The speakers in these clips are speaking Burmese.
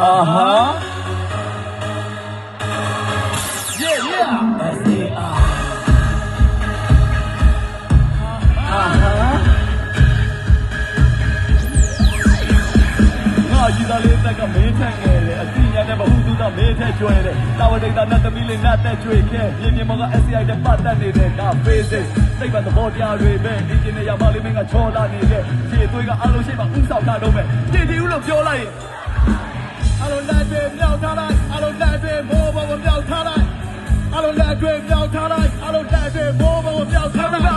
ကြီးသားလေးတက်ကမင်းထက်ငယ်တယ်အစီညာနဲ့ဘဟုသူကမင်းထက်ကျွဲတယ်တာဝတိတ်တာနဲ့သမီးလေးနဲ့တက်ကျွေခဲပြင်းပြင်းမောက SCI နဲ့ပတ်သက်နေတဲ့က basic စိတ်ပါသဘောတရားတွေပဲအင်ဂျင်နီယာမလေးမင်းကချောလာနေတဲ့ခြေသွေးကအလုံးရှိမှဥဆောင်တာတော့ပဲတည်တည်ဦးလို့ပြောလိုက်ရင်အလုံးလက်တွေမြောက်ထားလိုက်အလုံးလက်တွေမိုးပေါ်ကိုမြောက်ထားလိုက်အလုံးလက်တွေမြောက်ထားလိုက်အလုံးလက်တွေမိုးပေါ်ကိုမြောက်ထားလိုက်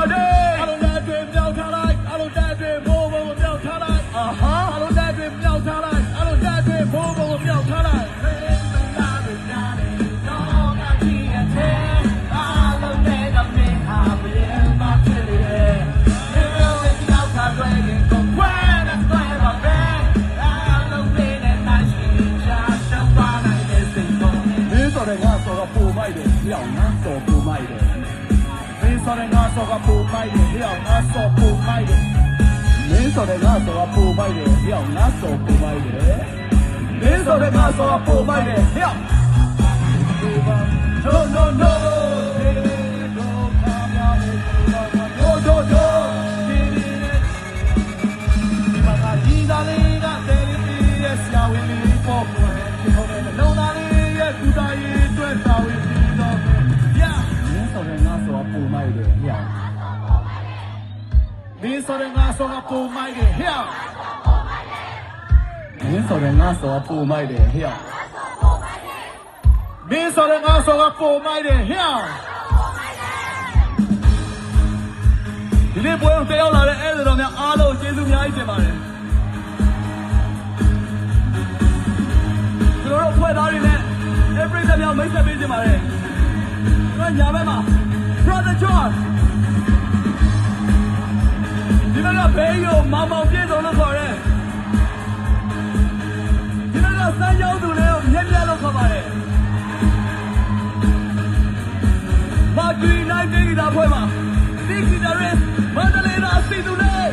အလုံးလက်တွေမြောက်ထားလိုက်အလုံးလက်တွေမိုးပေါ်ကိုမြောက်ထားလိုက်အလုံးလက်တွေမြောက်ထားလိုက်အလုံးလက်တွေမိုးပေါ်ကိုမြောက်ထားလိုက်要拿手不卖的，没说的拿手个不卖的，要拿手不卖的，没说的拿手个不卖的，要拿手不卖的，没说的拿手个不卖的，要。No no no。你说的我说我不买的票，你说的我说我不买的票，你说的我说我不买的票。ဒီနေ့ပွဲကိုတက်ရောက်လာတဲ့အဲ့ဒီတော်များအားလုံးကျေးဇူးအများကြီးတင်ပါတယ်ကျွန်တော်တို့ဖွဲ့သားတွေနဲ့အဲ့ပြည်သက်များမိတ်ဆက်ပေးကြပါတယ်ကျွန်တော်ညာဘက်မှာ Brother Johnဒီကဘေးကိုမောင်မောင်ပြည့်စုံလို့ခေါ်တယ်ဒီကစမ်းရောက်သူလေးကိုမြက်မြက်လို့ခေါ်ပါတယ်မာဂီနိုင်ဒေဂီတာဖွဲ့မှာဒီဂီတာရစ်မန္တလေးသားစီသူလေး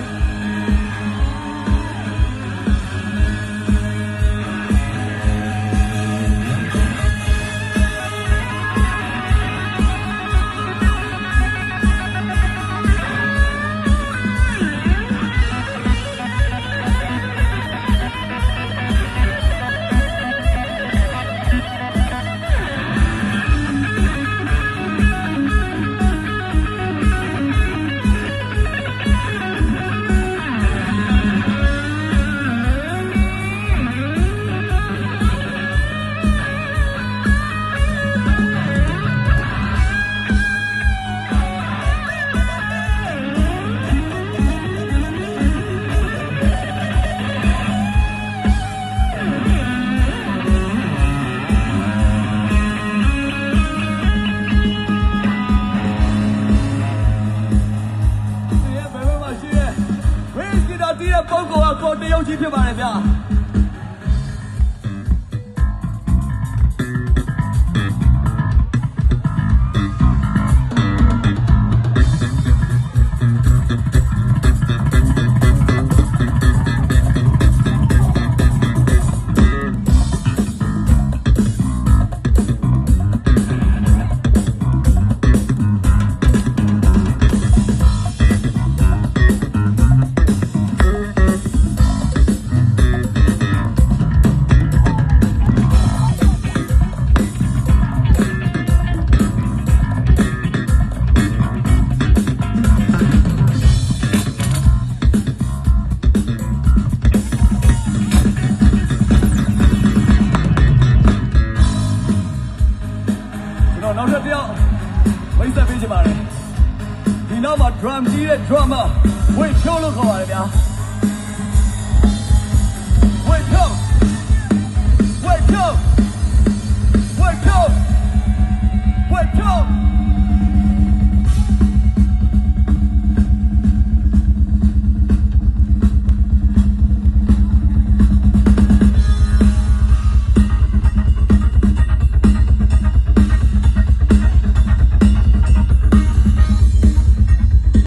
ပုဂ္ဂိုလ်ကကိုတရုတ်ကြီးဖြစ်ပါတယ်ဗျာနောက်ထပ်တစ်ယောက်မိတ်ဆက်ပေးချင်ပါတယ်ဒီနောက်မှာ drum ကြီးတဲ့ drummer ဝေဖြိုးလို့ခေါ်ပါတယ်ဗျာ